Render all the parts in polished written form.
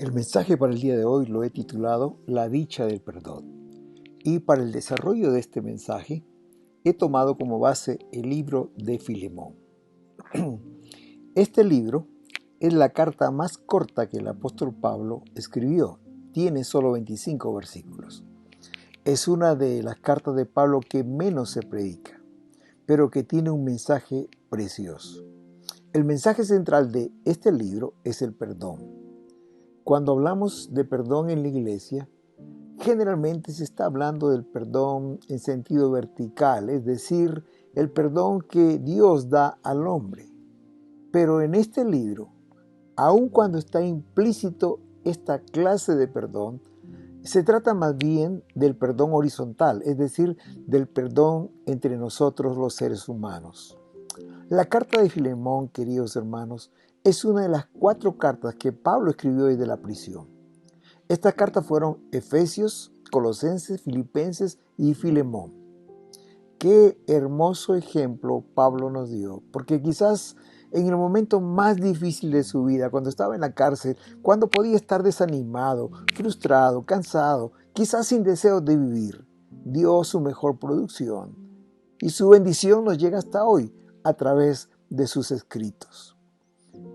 El mensaje para el día de hoy lo he titulado La dicha del perdón. Y para el desarrollo de este mensaje he tomado como base el libro de Filemón. Este libro es la carta más corta que el apóstol Pablo escribió. Tiene solo 25 versículos. Es una de las cartas de Pablo que menos se predica, pero que tiene un mensaje precioso. El mensaje central de este libro es el perdón. Cuando hablamos de perdón en la iglesia, generalmente se está hablando del perdón en sentido vertical, es decir, el perdón que Dios da al hombre. Pero en este libro, aun cuando está implícito esta clase de perdón, se trata más bien del perdón horizontal, es decir, del perdón entre nosotros los seres humanos. La carta de Filemón, queridos hermanos, es una de las 4 cartas que Pablo escribió desde la prisión. Estas cartas fueron Efesios, Colosenses, Filipenses y Filemón. Qué hermoso ejemplo Pablo nos dio, porque quizás en el momento más difícil de su vida, cuando estaba en la cárcel, cuando podía estar desanimado, frustrado, cansado, quizás sin deseos de vivir, dio su mejor producción. Y su bendición nos llega hasta hoy a través de sus escritos.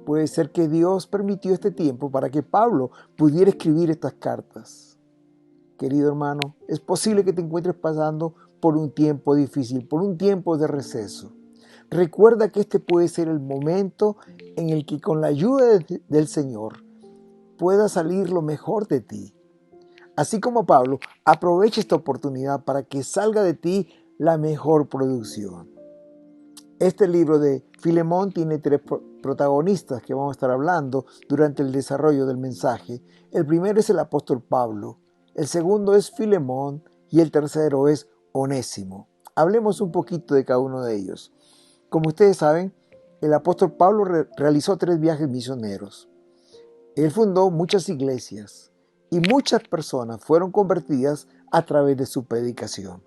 Puede ser que Dios permitió este tiempo para que Pablo pudiera escribir estas cartas. Querido hermano, es posible que te encuentres pasando por un tiempo difícil, por un tiempo de receso. Recuerda que este puede ser el momento en el que con la ayuda del Señor pueda salir lo mejor de ti. Así como Pablo, aprovecha esta oportunidad para que salga de ti la mejor producción. Este libro de Filemón tiene 3 protagonistas que vamos a estar hablando durante el desarrollo del mensaje. El primero es el apóstol Pablo, el segundo es Filemón y el tercero es Onésimo. Hablemos un poquito de cada uno de ellos. Como ustedes saben, el apóstol Pablo realizó 3 viajes misioneros. Él fundó muchas iglesias y muchas personas fueron convertidas a través de su predicación.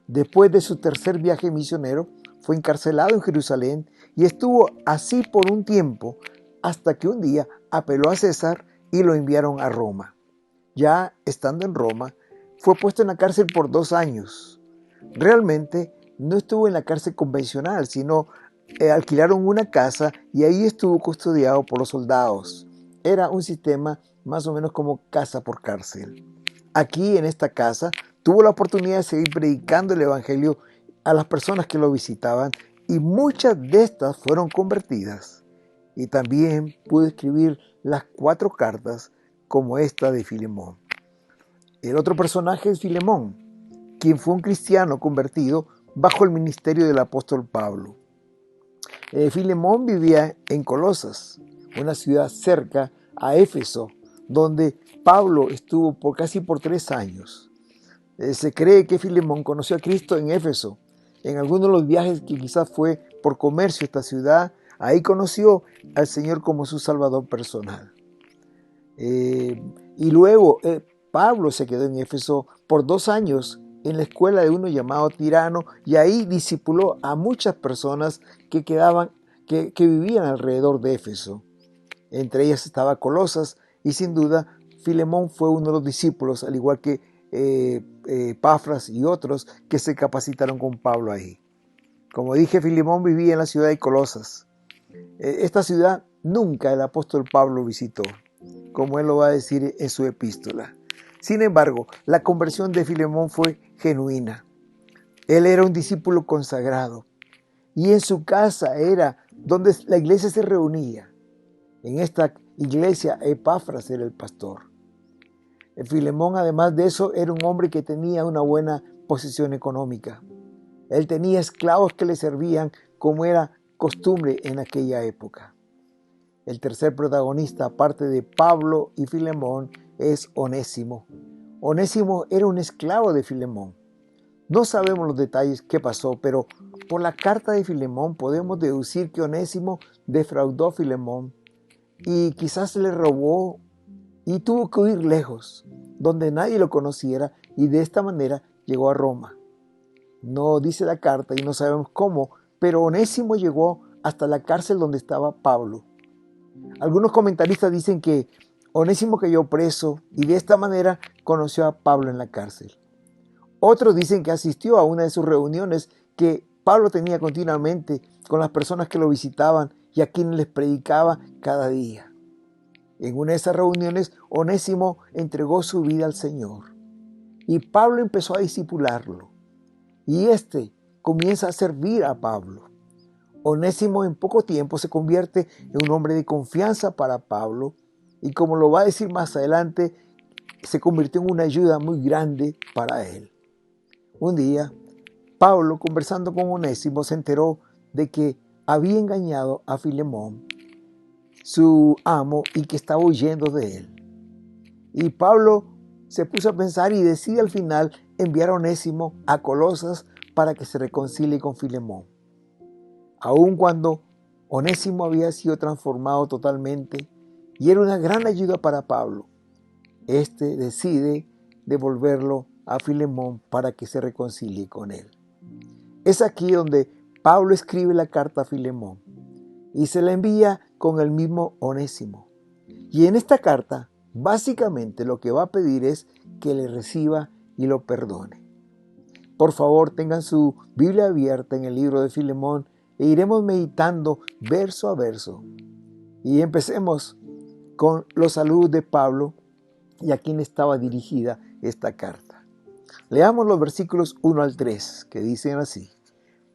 Después de su tercer viaje misionero, fue encarcelado en Jerusalén y estuvo así por un tiempo hasta que un día apeló a César y lo enviaron a Roma. Ya estando en Roma, fue puesto en la cárcel por 2 años. Realmente no estuvo en la cárcel convencional, sino alquilaron una casa y ahí estuvo custodiado por los soldados. Era un sistema más o menos como casa por cárcel. Aquí en esta casa tuvo la oportunidad de seguir predicando el evangelio a las personas que lo visitaban y muchas de estas fueron convertidas. Y también pudo escribir las 4 cartas como esta de Filemón. El otro personaje es Filemón, quien fue un cristiano convertido bajo el ministerio del apóstol Pablo. Filemón vivía en Colosas, una ciudad cerca a Éfeso, donde Pablo estuvo casi por 3 años. Se cree que Filemón conoció a Cristo en Éfeso. En algunos de los viajes que quizás fue por comercio a esta ciudad, ahí conoció al Señor como su Salvador personal. Y luego Pablo se quedó en Éfeso por 2 años en la escuela de uno llamado Tirano y ahí discipuló a muchas personas que vivían alrededor de Éfeso. Entre ellas estaba Colosas y sin duda Filemón fue uno de los discípulos, al igual que Epafras y otros que se capacitaron con Pablo ahí. Como dije, Filemón vivía en la ciudad de Colosas. Esta ciudad nunca el apóstol Pablo visitó, como él lo va a decir en su epístola. Sin embargo, la conversión de Filemón fue genuina. Él era un discípulo consagrado y en su casa era donde la iglesia se reunía. En esta iglesia Epafras era el pastor. Filemón, además de eso, era un hombre que tenía una buena posición económica. Él tenía esclavos que le servían como era costumbre en aquella época. El tercer protagonista, aparte de Pablo y Filemón, es Onésimo. Onésimo era un esclavo de Filemón. No sabemos los detalles qué pasó, pero por la carta de Filemón podemos deducir que Onésimo defraudó a Filemón y quizás le robó y tuvo que huir lejos, donde nadie lo conociera, y de esta manera llegó a Roma. No dice la carta y no sabemos cómo, pero Onésimo llegó hasta la cárcel donde estaba Pablo. Algunos comentaristas dicen que Onésimo cayó preso y de esta manera conoció a Pablo en la cárcel. Otros dicen que asistió a una de sus reuniones que Pablo tenía continuamente con las personas que lo visitaban y a quienes les predicaba cada día. En una de esas reuniones, Onésimo entregó su vida al Señor y Pablo empezó a discipularlo. Y este comienza a servir a Pablo. Onésimo en poco tiempo se convierte en un hombre de confianza para Pablo y, como lo va a decir más adelante, se convirtió en una ayuda muy grande para él. Un día, Pablo, conversando con Onésimo, se enteró de que había engañado a Filemón, su amo, y que estaba huyendo de él. Y Pablo se puso a pensar y decide al final enviar a Onésimo a Colosas para que se reconcilie con Filemón. Aun cuando Onésimo había sido transformado totalmente y era una gran ayuda para Pablo, este decide devolverlo a Filemón para que se reconcilie con él. Es aquí donde Pablo escribe la carta a Filemón y se la envía con el mismo Onésimo. Y en esta carta, básicamente lo que va a pedir es que le reciba y lo perdone. Por favor, tengan su Biblia abierta en el libro de Filemón e iremos meditando verso a verso. Y empecemos con los saludos de Pablo y a quien estaba dirigida esta carta. Leamos los versículos 1 al 3, que dicen así: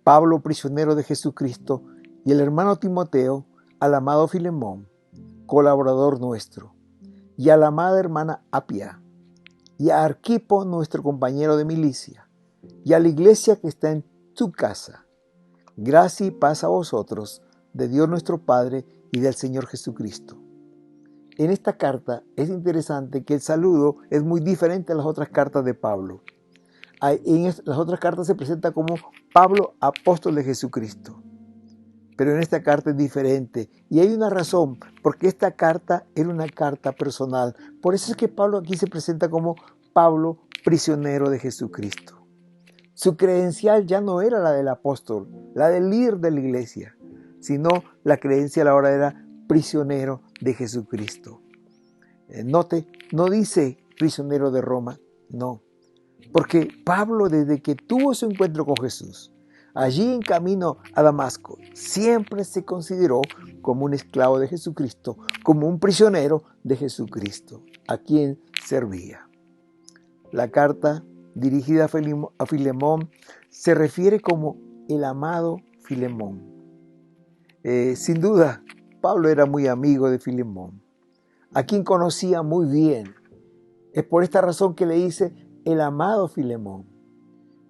Pablo, prisionero de Jesucristo, y el hermano Timoteo, al amado Filemón, colaborador nuestro, y a la amada hermana Apia, y a Arquipo, nuestro compañero de milicia, y a la iglesia que está en tu casa. Gracia y paz a vosotros, de Dios nuestro Padre y del Señor Jesucristo. En esta carta es interesante que el saludo es muy diferente a las otras cartas de Pablo. En las otras cartas se presenta como Pablo, apóstol de Jesucristo. Pero en esta carta es diferente. Y hay una razón, porque esta carta era una carta personal. Por eso es que Pablo aquí se presenta como Pablo, prisionero de Jesucristo. Su credencial ya no era la del apóstol, la del líder de la iglesia, sino la credencial ahora era prisionero de Jesucristo. Note, no dice prisionero de Roma, no. Porque Pablo, desde que tuvo su encuentro con Jesús, allí en camino a Damasco, siempre se consideró como un esclavo de Jesucristo, como un prisionero de Jesucristo, a quien servía. La carta dirigida a Filemón se refiere como el amado Filemón. Sin duda, Pablo era muy amigo de Filemón, a quien conocía muy bien. Es por esta razón que le dice el amado Filemón.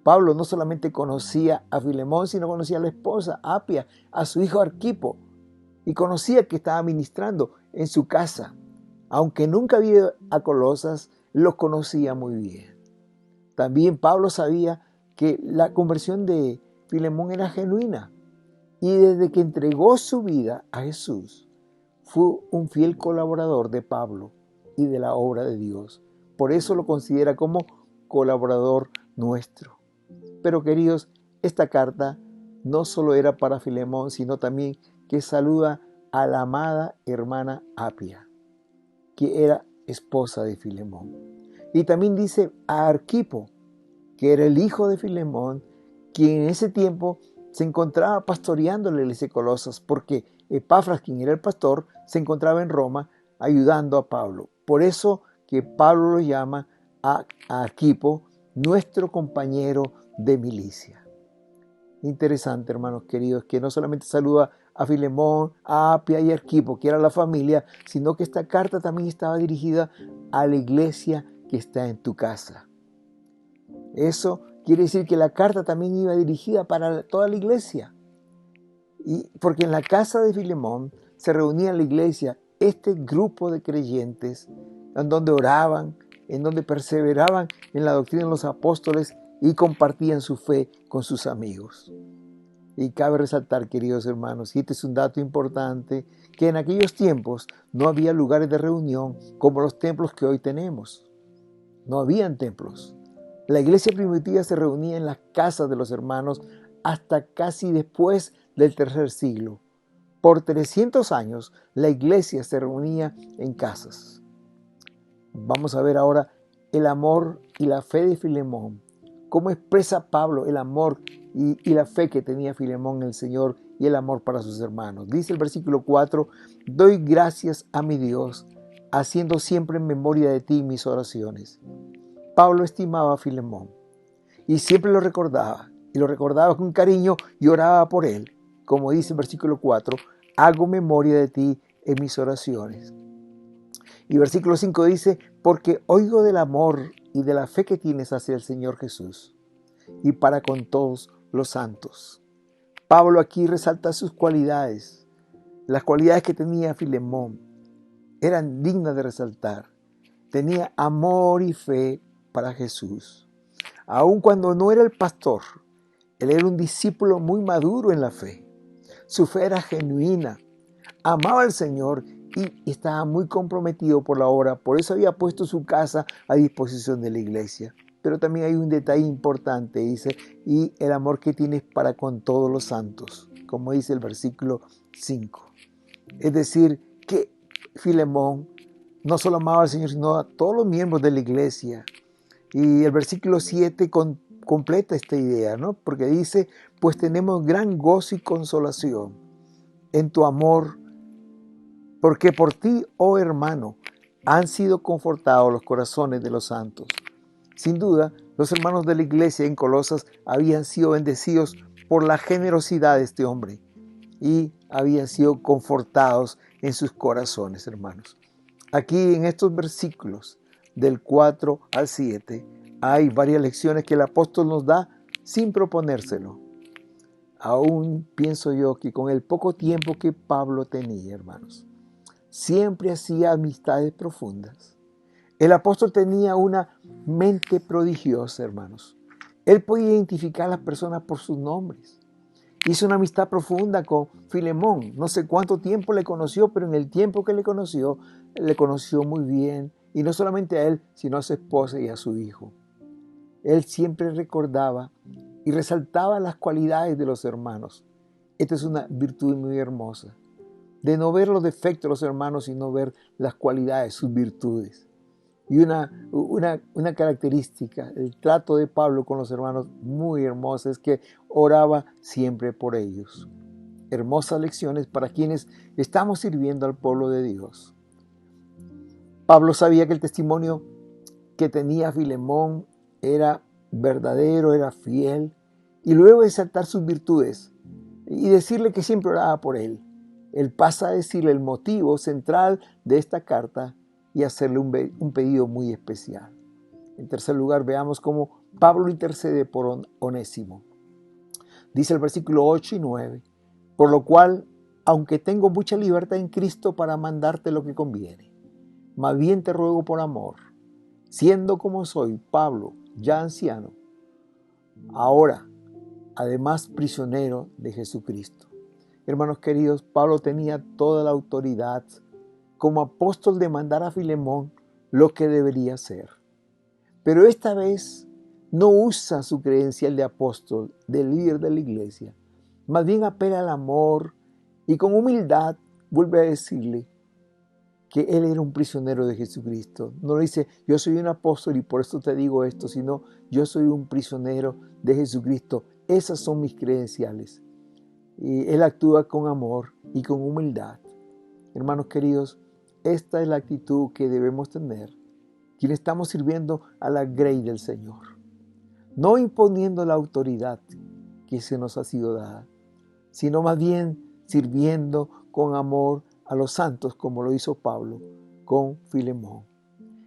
Pablo no solamente conocía a Filemón, sino conocía a la esposa Apia, a su hijo Arquipo, y conocía que estaba ministrando en su casa. Aunque nunca había ido a Colosas, los conocía muy bien. También Pablo sabía que la conversión de Filemón era genuina, y desde que entregó su vida a Jesús, fue un fiel colaborador de Pablo y de la obra de Dios. Por eso lo considera como colaborador nuestro. Pero queridos, esta carta no solo era para Filemón, sino también que saluda a la amada hermana Apia, que era esposa de Filemón. Y también dice a Arquipo, que era el hijo de Filemón, quien en ese tiempo se encontraba pastoreando la iglesia de Colosas, porque Epafras, quien era el pastor, se encontraba en Roma ayudando a Pablo. Por eso que Pablo lo llama a Arquipo, nuestro compañero de milicia. Interesante, hermanos queridos, que no solamente saluda a Filemón, a Apia y Arquipo, que era la familia, sino que esta carta también estaba dirigida a la iglesia que está en tu casa. Eso quiere decir que la carta también iba dirigida para toda la iglesia. Y porque en la casa de Filemón se reunía la iglesia, este grupo de creyentes, en donde oraban, en donde perseveraban en la doctrina de los apóstoles y compartían su fe con sus amigos. Y cabe resaltar, queridos hermanos, y este es un dato importante, que en aquellos tiempos no había lugares de reunión como los templos que hoy tenemos. No habían templos. La iglesia primitiva se reunía en las casas de los hermanos hasta casi después del tercer siglo. Por 300 años la iglesia se reunía en casas. Vamos a ver ahora el amor y la fe de Filemón. Cómo expresa Pablo el amor y la fe que tenía Filemón en el Señor y el amor para sus hermanos. Dice el versículo 4, doy gracias a mi Dios, haciendo siempre en memoria de ti mis oraciones. Pablo estimaba a Filemón y siempre lo recordaba, y lo recordaba con cariño y oraba por él. Como dice el versículo 4, hago memoria de ti en mis oraciones. Y versículo 5 dice, porque oigo del amor y de la fe que tienes hacia el Señor Jesús y para con todos los santos. Pablo aquí resalta sus cualidades. Las cualidades que tenía Filemón eran dignas de resaltar. Tenía amor y fe para Jesús. Aun cuando no era el pastor, él era un discípulo muy maduro en la fe. Su fe era genuina, amaba al Señor y estaba muy comprometido por la obra. Por eso había puesto su casa a disposición de la iglesia. Pero también hay un detalle importante, dice, y el amor que tienes para con todos los santos, como dice el versículo 5. Es decir, que Filemón no solo amaba al Señor, sino a todos los miembros de la iglesia. Y el versículo 7 completa esta idea, ¿no? Porque dice, pues tenemos gran gozo y consolación en tu amor, porque por ti, oh hermano, han sido confortados los corazones de los santos. Sin duda, los hermanos de la iglesia en Colosas habían sido bendecidos por la generosidad de este hombre y habían sido confortados en sus corazones, hermanos. Aquí en estos versículos del 4 al 7 hay varias lecciones que el apóstol nos da sin proponérselo. Aún pienso yo que con el poco tiempo que Pablo tenía, hermanos, siempre hacía amistades profundas. El apóstol tenía una mente prodigiosa, hermanos. Él podía identificar a las personas por sus nombres. Hizo una amistad profunda con Filemón. No sé cuánto tiempo le conoció, pero en el tiempo que le conoció muy bien. Y no solamente a él, sino a su esposa y a su hijo. Él siempre recordaba y resaltaba las cualidades de los hermanos. Esta es una virtud muy hermosa. De no ver los defectos de los hermanos, sino ver las cualidades, sus virtudes. Y una característica, el trato de Pablo con los hermanos muy hermosa, es que oraba siempre por ellos. Hermosas lecciones para quienes estamos sirviendo al pueblo de Dios. Pablo sabía que el testimonio que tenía Filemón era verdadero, era fiel, y luego de exaltar sus virtudes y decirle que siempre oraba por él, él pasa a decirle el motivo central de esta carta y hacerle un pedido muy especial. En tercer lugar, veamos cómo Pablo intercede por Onésimo. Dice el versículo 8 y 9, por lo cual, aunque tengo mucha libertad en Cristo para mandarte lo que conviene, más bien te ruego por amor, siendo como soy, Pablo, ya anciano, ahora, además prisionero de Jesucristo. Hermanos queridos, Pablo tenía toda la autoridad como apóstol de mandar a Filemón lo que debería hacer. Pero esta vez no usa su credencial de apóstol, de líder de la iglesia. Más bien apela al amor y con humildad vuelve a decirle que él era un prisionero de Jesucristo. No le dice, yo soy un apóstol y por esto te digo esto, sino yo soy un prisionero de Jesucristo. Esas son mis credenciales. Y él actúa con amor y con humildad. Hermanos queridos, esta es la actitud que debemos tener, quienes estamos sirviendo a la grey del Señor. No imponiendo la autoridad que se nos ha sido dada, sino más bien sirviendo con amor a los santos, como lo hizo Pablo con Filemón.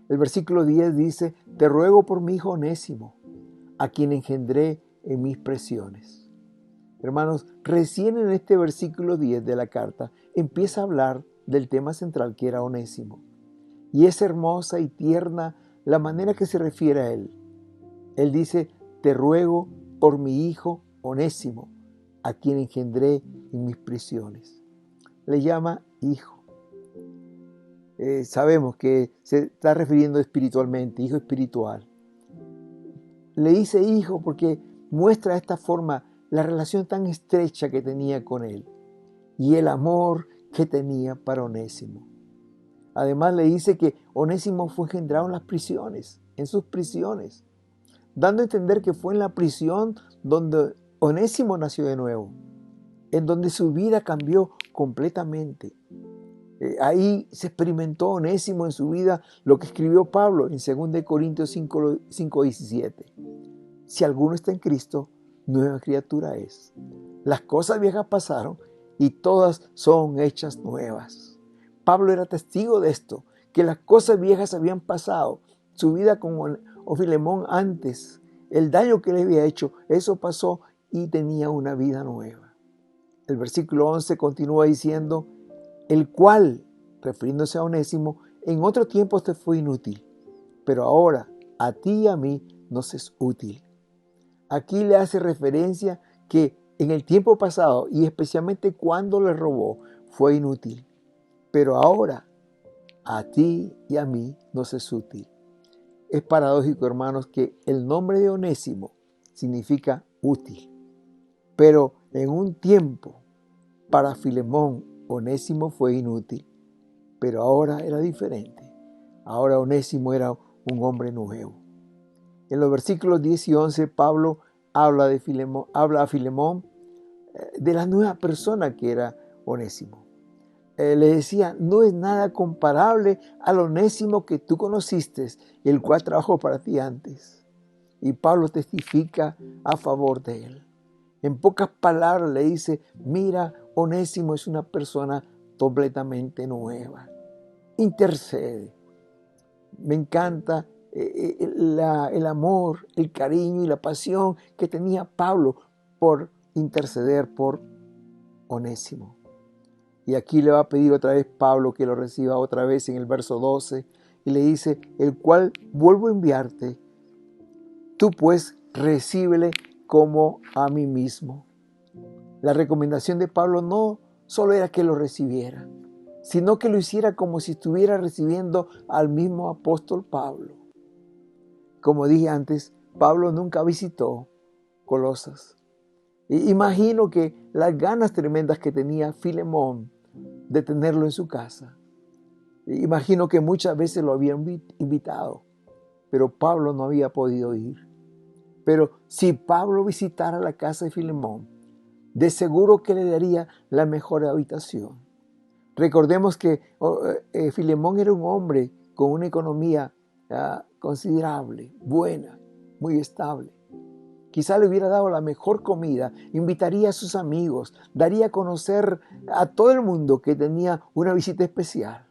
El versículo 10 dice, te ruego por mi hijo Onésimo, a quien engendré en mis prisiones. Hermanos, recién en este versículo 10 de la carta empieza a hablar del tema central que era Onésimo. Y es hermosa y tierna la manera que se refiere a él. Él dice, te ruego por mi hijo Onésimo, a quien engendré en mis prisiones. Le llama hijo. Sabemos que se está refiriendo espiritualmente, hijo espiritual. Le dice hijo porque muestra de esta forma la relación tan estrecha que tenía con él y el amor que tenía para Onésimo. Además le dice que Onésimo fue engendrado en las prisiones, en sus prisiones, dando a entender que fue en la prisión donde Onésimo nació de nuevo, en donde su vida cambió completamente. Ahí se experimentó Onésimo en su vida lo que escribió Pablo en 2 Corintios 5:17. Si alguno está en Cristo, nueva criatura es. Las cosas viejas pasaron y todas son hechas nuevas. Pablo era testigo de esto, que las cosas viejas habían pasado. Su vida con Filemón antes, el daño que le había hecho, eso pasó y tenía una vida nueva. El versículo 11 continúa diciendo, el cual, refiriéndose a Onésimo, en otro tiempo te fue inútil, pero ahora a ti y a mí nos es útil. Aquí le hace referencia que en el tiempo pasado, y especialmente cuando le robó, fue inútil, pero ahora a ti y a mí nos es útil. Es paradójico, hermanos, que el nombre de Onésimo significa útil, pero en un tiempo para Filemón, Onésimo fue inútil, pero ahora era diferente. Ahora Onésimo era un hombre nuevo. En los versículos 10 y 11, Pablo habla a Filemón de la nueva persona que era Onésimo. Le decía, no es nada comparable al Onésimo que tú conociste, el cual trabajó para ti antes. Y Pablo testifica a favor de él. En pocas palabras le dice, mira, Onésimo es una persona completamente nueva. Intercede. Me encanta el amor, el cariño y la pasión que tenía Pablo por interceder por Onésimo. Y aquí le va a pedir otra vez Pablo que lo reciba otra vez en el verso 12 y le dice, el cual vuelvo a enviarte, tú pues recíbele como a mí mismo. La recomendación de Pablo no solo era que lo recibiera, sino que lo hiciera como si estuviera recibiendo al mismo apóstol Pablo. Como dije antes, Pablo nunca visitó Colosas. Imagino que las ganas tremendas que tenía Filemón de tenerlo en su casa. Imagino que muchas veces lo habían invitado, pero Pablo no había podido ir. Pero si Pablo visitara la casa de Filemón, de seguro que le daría la mejor habitación. Recordemos que Filemón era un hombre con una economía considerable, buena, muy estable. Quizá le hubiera dado la mejor comida, invitaría a sus amigos, daría a conocer a todo el mundo que tenía una visita especial.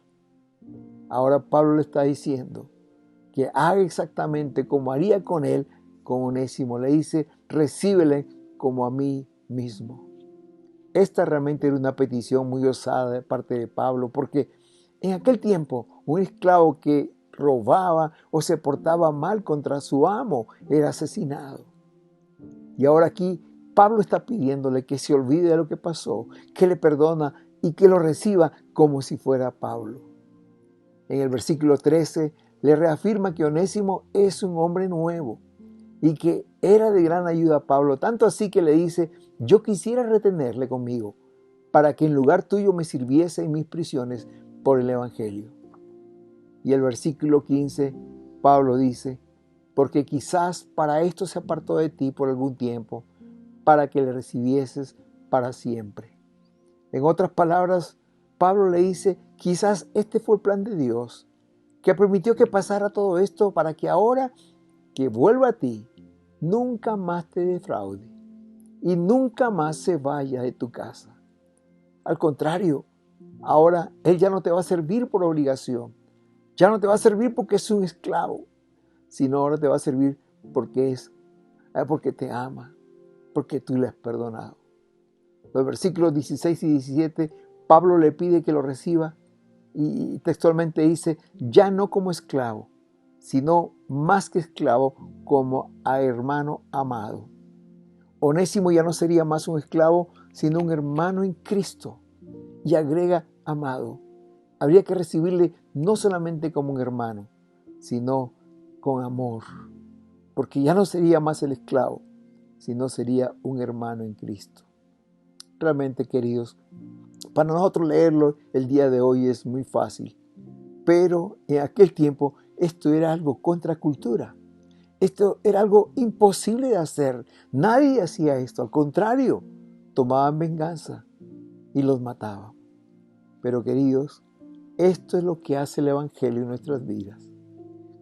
Ahora Pablo le está diciendo que haga exactamente como haría con él, con Onésimo. Le dice, recíbele como a mí mismo. Esta realmente era una petición muy osada de parte de Pablo, porque en aquel tiempo un esclavo que robaba o se portaba mal contra su amo era asesinado. Y ahora aquí Pablo está pidiéndole que se olvide de lo que pasó, que le perdona y que lo reciba como si fuera Pablo. En el versículo 13 le reafirma que Onésimo es un hombre nuevo y que era de gran ayuda a Pablo, tanto así que le dice, yo quisiera retenerle conmigo para que en lugar tuyo me sirviese en mis prisiones por el Evangelio. Y el versículo 15, Pablo dice, porque quizás para esto se apartó de ti por algún tiempo, para que le recibieses para siempre. En otras palabras, Pablo le dice, quizás este fue el plan de Dios, que permitió que pasara todo esto para que ahora que vuelva a ti, nunca más te defraude y nunca más se vaya de tu casa. Al contrario, ahora Él ya no te va a servir por obligación, ya no te va a servir porque es un esclavo, sino ahora te va a servir porque te ama, porque tú le has perdonado. Los versículos 16 y 17, Pablo le pide que lo reciba y textualmente dice, ya no como esclavo, sino más que esclavo, como a hermano amado. Onésimo ya no sería más un esclavo, sino un hermano en Cristo. Y agrega amado. Habría que recibirle no solamente como un hermano, sino con amor. Porque ya no sería más el esclavo, sino sería un hermano en Cristo. Realmente, queridos, para nosotros leerlo el día de hoy es muy fácil. Pero en aquel tiempo esto era algo contra cultura. Esto era algo imposible de hacer. Nadie hacía esto. Al contrario, tomaban venganza y los mataban. Pero queridos, esto es lo que hace el Evangelio en nuestras vidas.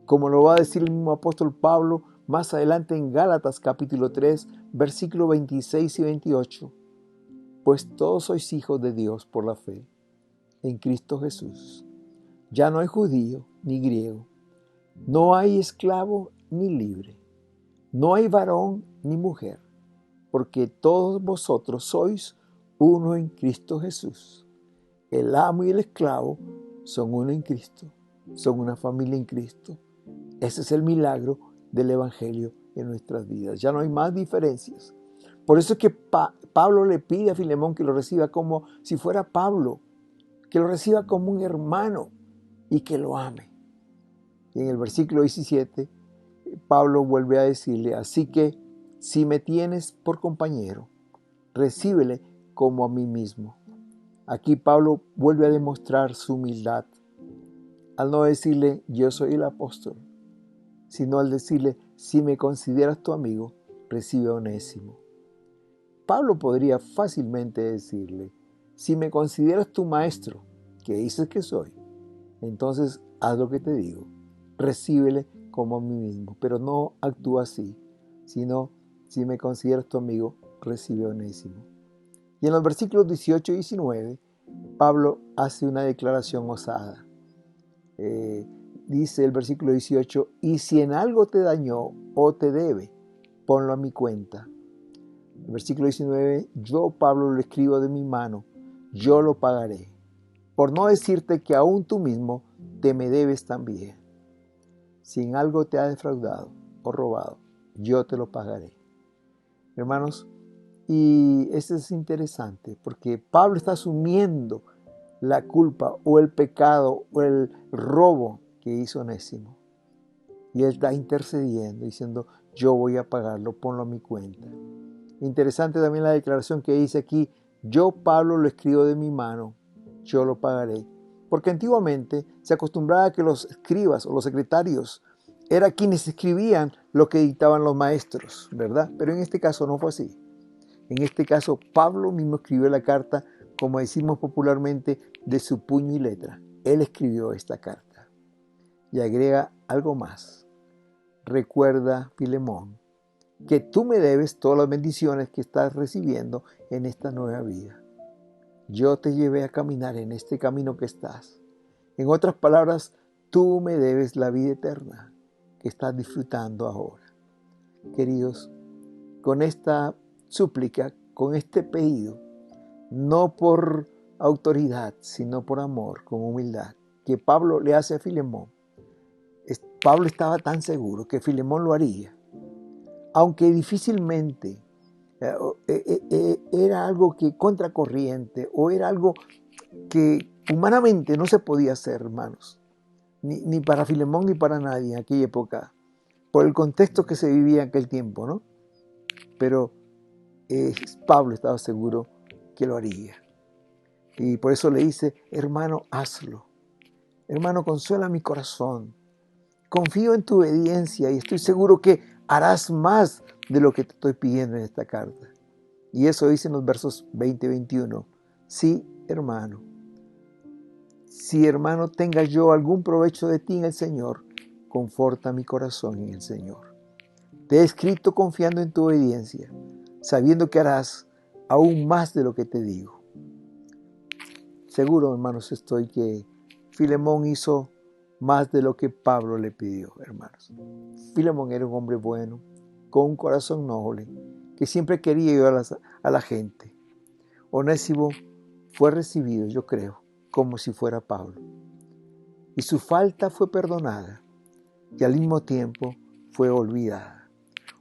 Como lo va a decir el mismo apóstol Pablo más adelante en Gálatas capítulo 3, versículos 26 y 28. Pues todos sois hijos de Dios por la fe en Cristo Jesús. Ya no hay judío ni griego, no hay esclavo ni libre, no hay varón ni mujer, porque todos vosotros sois uno en Cristo Jesús. El amo y el esclavo son uno en Cristo, son una familia en Cristo. Ese es el milagro del Evangelio en nuestras vidas. Ya no hay más diferencias. Por eso es que Pablo le pide a Filemón que lo reciba como si fuera Pablo, que lo reciba como un hermano y que lo ame. Y en el versículo 17, Pablo vuelve a decirle, así que si me tienes por compañero, recíbele como a mí mismo. Aquí Pablo vuelve a demostrar su humildad al no decirle yo soy el apóstol, sino al decirle si me consideras tu amigo, recibe a Onésimo. Pablo podría fácilmente decirle si me consideras tu maestro, que dices que soy, entonces haz lo que te digo, recíbele como a mí mismo, pero no actúa así, sino si me consideras tu amigo, recibe a Onésimo. Y en los versículos 18 y 19, Pablo hace una declaración osada. Dice el versículo 18, y si en algo te dañó o te debe, ponlo a mi cuenta. El versículo 19, yo Pablo lo escribo de mi mano, yo lo pagaré. Por no decirte que aún tú mismo te me debes también. Si en algo te ha defraudado o robado, yo te lo pagaré. Hermanos, y esto es interesante porque Pablo está asumiendo la culpa o el pecado o el robo que hizo Onésimo. Y él está intercediendo, diciendo, yo voy a pagarlo, ponlo a mi cuenta. Interesante también la declaración que dice aquí, yo Pablo lo escribo de mi mano, yo lo pagaré. Porque antiguamente se acostumbraba a que los escribas o los secretarios eran quienes escribían lo que dictaban los maestros, ¿verdad? Pero en este caso no fue así. En este caso Pablo mismo escribió la carta, como decimos popularmente, de su puño y letra. Él escribió esta carta. Y agrega algo más. Recuerda, Filemón, que tú me debes todas las bendiciones que estás recibiendo en esta nueva vida. Yo te llevé a caminar en este camino que estás. En otras palabras, tú me debes la vida eterna que estás disfrutando ahora. Queridos, con esta súplica, con este pedido, no por autoridad, sino por amor, con humildad, que Pablo le hace a Filemón. Pablo estaba tan seguro que Filemón lo haría, aunque difícilmente era algo que contracorriente o era algo que humanamente no se podía hacer, hermanos, ni para Filemón ni para nadie en aquella época, por el contexto que se vivía en aquel tiempo, ¿no? Pero Pablo estaba seguro que lo haría. Y por eso le dice, hermano, hazlo. Hermano, consuela mi corazón. Confío en tu obediencia y estoy seguro que harás más de lo que te estoy pidiendo en esta carta. Y eso dice en los versos 20 y 21. Sí, hermano. Si, hermano, tenga yo algún provecho de ti en el Señor, conforta mi corazón en el Señor. Te he escrito confiando en tu obediencia, sabiendo que harás aún más de lo que te digo. Seguro, hermanos, estoy que Filemón hizo más de lo que Pablo le pidió, hermanos. Filemón era un hombre bueno, con un corazón noble, que siempre quería ayudar a la gente. Onésimo fue recibido, yo creo, como si fuera Pablo. Y su falta fue perdonada y al mismo tiempo fue olvidada.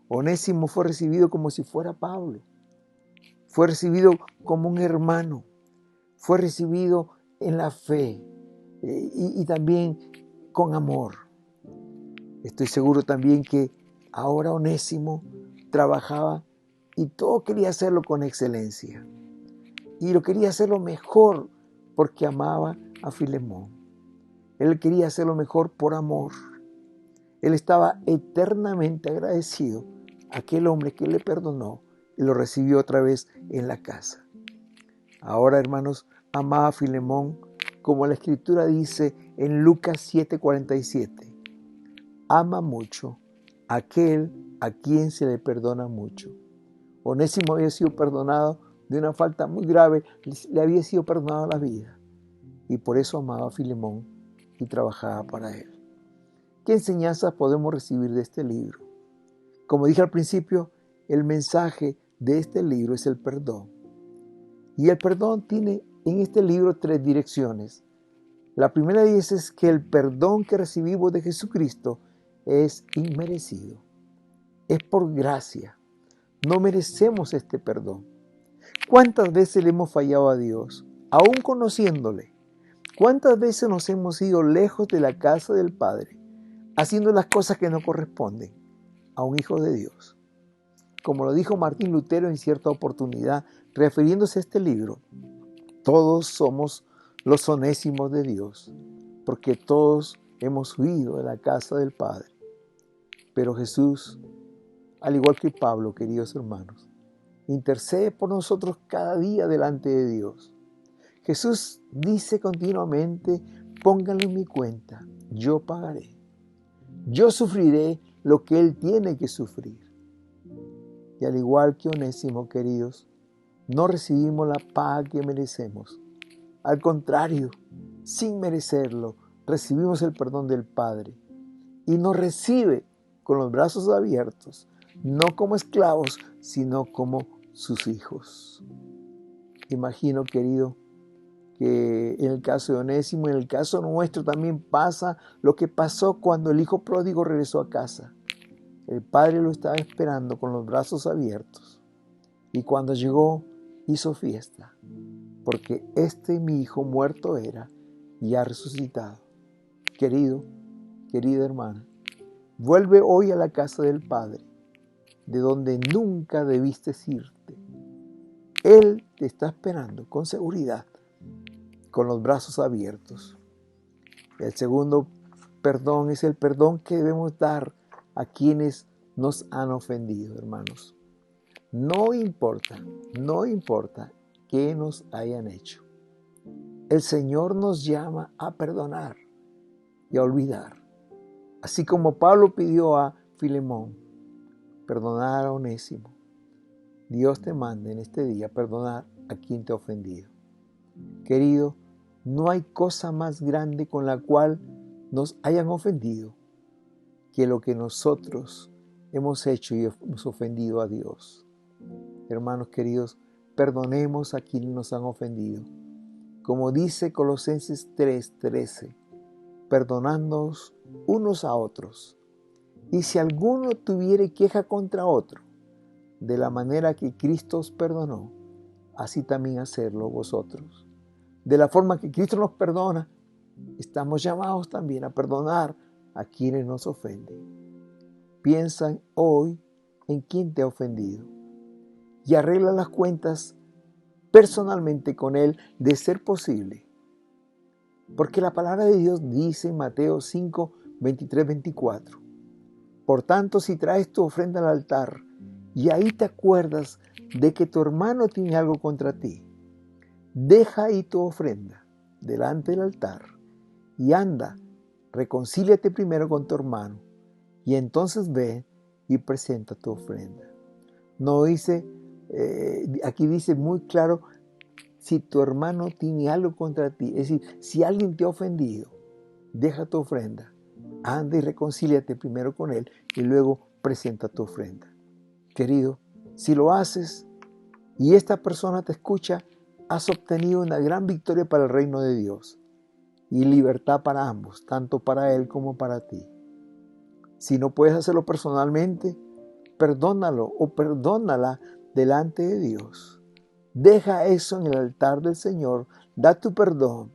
Onésimo fue recibido como si fuera Pablo. Fue recibido como un hermano. Fue recibido en la fe y también con amor. Estoy seguro también que ahora Onésimo trabajaba y todo quería hacerlo con excelencia. Y lo quería hacerlo mejor porque amaba a Filemón. Él quería hacer lo mejor por amor. Él estaba eternamente agradecido a aquel hombre que le perdonó y lo recibió otra vez en la casa. Ahora, hermanos, amaba a Filemón, como la Escritura dice en Lucas 7:47. Ama mucho a aquel a quien se le perdona mucho. Onésimo había sido perdonado de una falta muy grave, le había sido perdonado la vida. Y por eso amaba a Filemón y trabajaba para él. ¿Qué enseñanzas podemos recibir de este libro? Como dije al principio, el mensaje de este libro es el perdón. Y el perdón tiene en este libro 3 direcciones. La primera de ellas es que el perdón que recibimos de Jesucristo es inmerecido. Es por gracia. No merecemos este perdón. ¿Cuántas veces le hemos fallado a Dios, aún conociéndole? ¿Cuántas veces nos hemos ido lejos de la casa del Padre, haciendo las cosas que no corresponden a un hijo de Dios? Como lo dijo Martín Lutero en cierta oportunidad, refiriéndose a este libro, todos somos los onésimos de Dios, porque todos hemos huido de la casa del Padre. Pero Jesús, al igual que Pablo, queridos hermanos, intercede por nosotros cada día delante de Dios. Jesús dice continuamente, pónganlo en mi cuenta, yo pagaré. Yo sufriré lo que Él tiene que sufrir. Y al igual que Onésimo, queridos, no recibimos la paga que merecemos. Al contrario, sin merecerlo, recibimos el perdón del Padre. Y nos recibe con los brazos abiertos, no como esclavos, sino como sus hijos. Imagino, querido, que en el caso de Onésimo, en el caso nuestro también pasa lo que pasó cuando el hijo pródigo regresó a casa. El padre lo estaba esperando con los brazos abiertos y cuando llegó hizo fiesta, porque mi hijo muerto era y ha resucitado. Querido, querida hermana, vuelve hoy a la casa del Padre, de donde nunca debiste irte. Él te está esperando con seguridad, con los brazos abiertos. El segundo perdón es el perdón que debemos dar a quienes nos han ofendido, hermanos. No importa qué nos hayan hecho. El Señor nos llama a perdonar y a olvidar. Así como Pablo pidió a Filemón perdonar a Onésimo, Dios te manda en este día perdonar a quien te ha ofendido. Querido, no hay cosa más grande con la cual nos hayan ofendido que lo que nosotros hemos hecho y hemos ofendido a Dios. Hermanos queridos, perdonemos a quienes nos han ofendido. Como dice Colosenses 3:13, perdonándonos unos a otros. Y si alguno tuviere queja contra otro, de la manera que Cristo os perdonó, así también hacedlo vosotros. De la forma que Cristo nos perdona, estamos llamados también a perdonar a quienes nos ofenden. Piensa hoy en quién te ha ofendido y arregla las cuentas personalmente con él de ser posible. Porque la palabra de Dios dice en Mateo 5, 23, 24. Por tanto, si traes tu ofrenda al altar y ahí te acuerdas de que tu hermano tiene algo contra ti, deja ahí tu ofrenda delante del altar y anda, reconcíliate primero con tu hermano y entonces ve y presenta tu ofrenda. No dice, aquí dice muy claro, si tu hermano tiene algo contra ti, es decir, si alguien te ha ofendido, deja tu ofrenda, anda y reconcíliate primero con él y luego presenta tu ofrenda. Querido, si lo haces y esta persona te escucha, has obtenido una gran victoria para el reino de Dios y libertad para ambos, tanto para él como para ti. Si no puedes hacerlo personalmente, perdónalo o perdónala delante de Dios. Deja eso en el altar del Señor, da tu perdón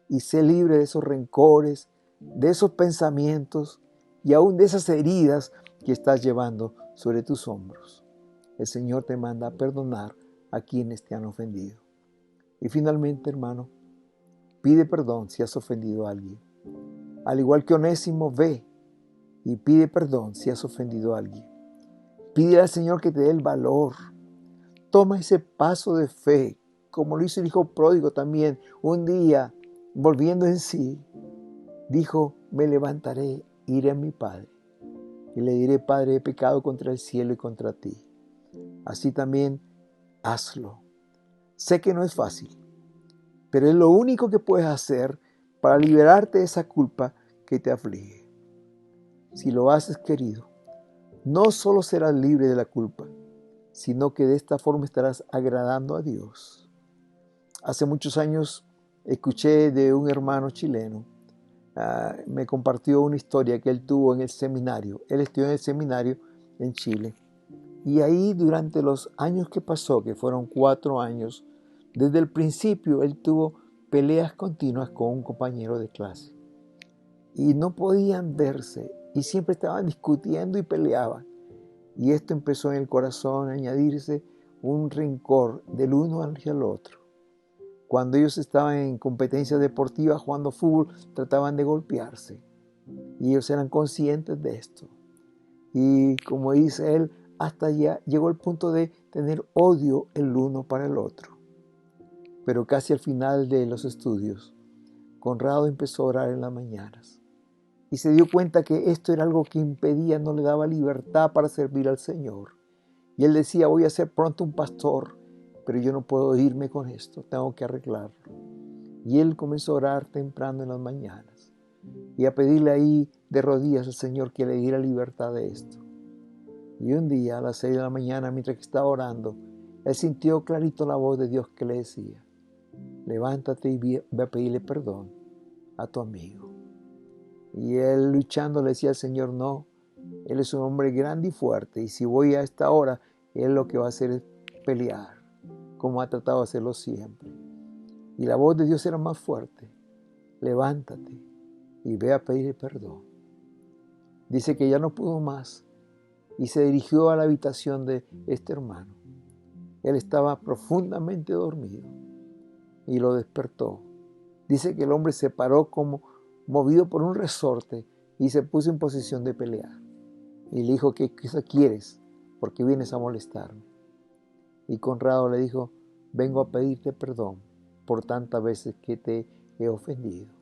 y sé libre de esos rencores, de esos pensamientos y aún de esas heridas que estás llevando sobre tus hombros. El Señor te manda a perdonar a quienes te han ofendido. Y finalmente, hermano, pide perdón si has ofendido a alguien. Al igual que Onésimo, ve y pide perdón si has ofendido a alguien. Pide al Señor que te dé el valor. Toma ese paso de fe, como lo hizo el hijo pródigo también. Un día, volviendo en sí, dijo: me levantaré, iré a mi padre y le diré: Padre, he pecado contra el cielo y contra ti. Así también hazlo. Sé que no es fácil, pero es lo único que puedes hacer para liberarte de esa culpa que te aflige. Si lo haces, querido, no solo serás libre de la culpa, sino que de esta forma estarás agradando a Dios. Hace muchos años escuché de un hermano chileno, me compartió una historia que él tuvo en el seminario. Él estudió en el seminario en Chile. Y ahí, durante los años que pasó, que fueron 4 años, desde el principio él tuvo peleas continuas con un compañero de clase. Y no podían verse y siempre estaban discutiendo y peleaban. Y esto empezó en el corazón a añadirse un rencor del uno hacia el otro. Cuando ellos estaban en competencias deportivas jugando fútbol, trataban de golpearse. Y ellos eran conscientes de esto. Y como dice él, hasta ya llegó el punto de tener odio el uno para el otro. Pero casi al final de los estudios, Conrado empezó a orar en las mañanas. Y se dio cuenta que esto era algo que impedía, no le daba libertad para servir al Señor. Y él decía: voy a ser pronto un pastor, pero yo no puedo irme con esto, tengo que arreglarlo. Y él comenzó a orar temprano en las mañanas y a pedirle ahí de rodillas al Señor que le diera libertad de esto. Y un día a las 6 de la mañana, mientras que estaba orando, él sintió clarito la voz de Dios que le decía: levántate y ve a pedirle perdón a tu amigo. Y él, luchando, le decía al Señor: no, él es un hombre grande y fuerte, y si voy a esta hora, él lo que va a hacer es pelear, como ha tratado de hacerlo siempre. Y la voz de Dios era más fuerte: levántate y ve a pedir perdón. Dice que ya no pudo más y se dirigió a la habitación de este hermano. Él estaba profundamente dormido y lo despertó. Dice que el hombre se paró como movido por un resorte y se puso en posición de pelear. Y le dijo: ¿qué quieres? ¿Por qué vienes a molestarme? Y Conrado le dijo: vengo a pedirte perdón por tantas veces que te he ofendido.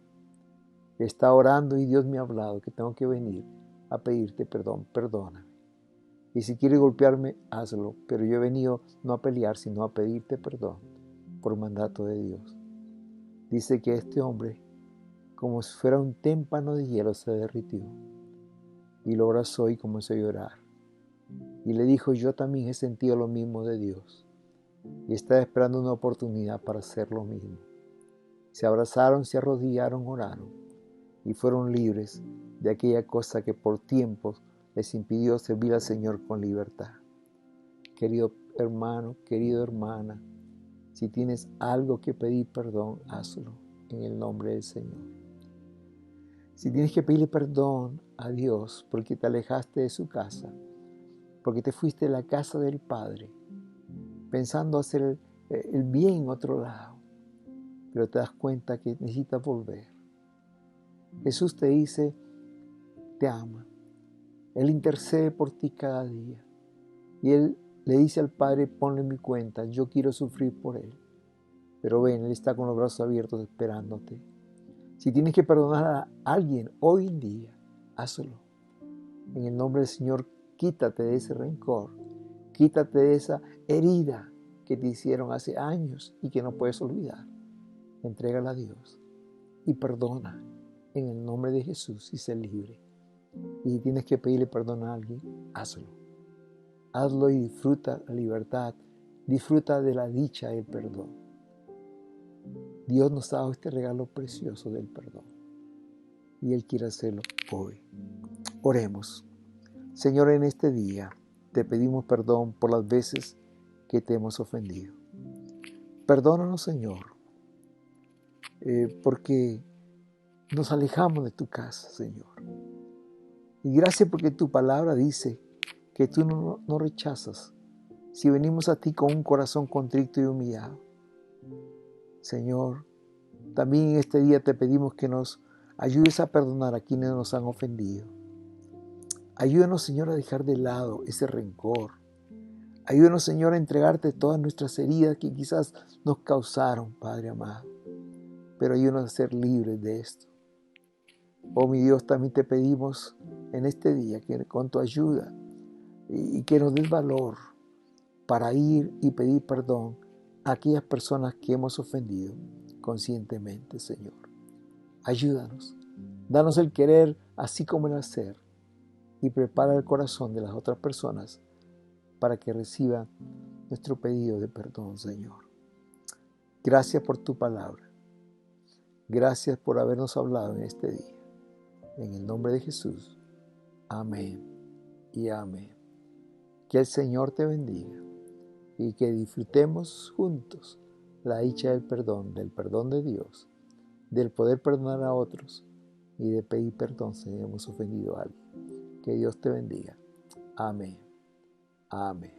Está orando y Dios me ha hablado que tengo que venir a pedirte perdón, perdóname. Y si quieres golpearme, hazlo, pero yo he venido no a pelear, sino a pedirte perdón por mandato de Dios. Dice que este hombre, como si fuera un témpano de hielo, se derritió y lo abrazó y comenzó a llorar. Y le dijo: yo también he sentido lo mismo de Dios y estaba esperando una oportunidad para hacer lo mismo. Se abrazaron, se arrodillaron, oraron y fueron libres de aquella cosa que por tiempos les impidió servir al Señor con libertad. Querido hermano, querida hermana, si tienes algo que pedir perdón, hazlo en el nombre del Señor. Si tienes que pedirle perdón a Dios porque te alejaste de su casa, porque te fuiste de la casa del Padre, pensando hacer el bien en otro lado, pero te das cuenta que necesitas volver. Jesús te dice: te ama. Él intercede por ti cada día. Y Él le dice al Padre: ponle en mi cuenta, yo quiero sufrir por Él. Pero ven, Él está con los brazos abiertos esperándote. Si tienes que perdonar a alguien hoy en día, hazlo. En el nombre del Señor, quítate de ese rencor. Quítate de esa herida que te hicieron hace años y que no puedes olvidar. Entrégala a Dios y perdona en el nombre de Jesús y sé libre. Y si tienes que pedirle perdón a alguien, hazlo. Hazlo y disfruta la libertad, disfruta de la dicha del perdón. Dios nos ha dado este regalo precioso del perdón y Él quiere hacerlo hoy. Oremos. Señor, en este día te pedimos perdón por las veces que te hemos ofendido. Perdónanos, Señor, porque nos alejamos de tu casa, Señor. Y gracias porque tu palabra dice que tú no rechazas si venimos a ti con un corazón contrito y humillado. Señor, también en este día te pedimos que nos Ayúdanos a perdonar a quienes nos han ofendido. Ayúdanos, Señor, a dejar de lado ese rencor. Ayúdanos, Señor, a entregarte todas nuestras heridas que quizás nos causaron, Padre amado. Pero ayúdanos a ser libres de esto. Oh, mi Dios, también te pedimos en este día que con tu ayuda y que nos des valor para ir y pedir perdón a aquellas personas que hemos ofendido conscientemente, Señor. Ayúdanos. Danos el querer así como el hacer y prepara el corazón de las otras personas para que reciban nuestro pedido de perdón, Señor. Gracias por tu palabra. Gracias por habernos hablado en este día. En el nombre de Jesús. Amén y amén. Que el Señor te bendiga y que disfrutemos juntos la dicha del perdón de Dios, del poder perdonar a otros y de pedir perdón si hemos ofendido a alguien. Que Dios te bendiga. Amén. Amén.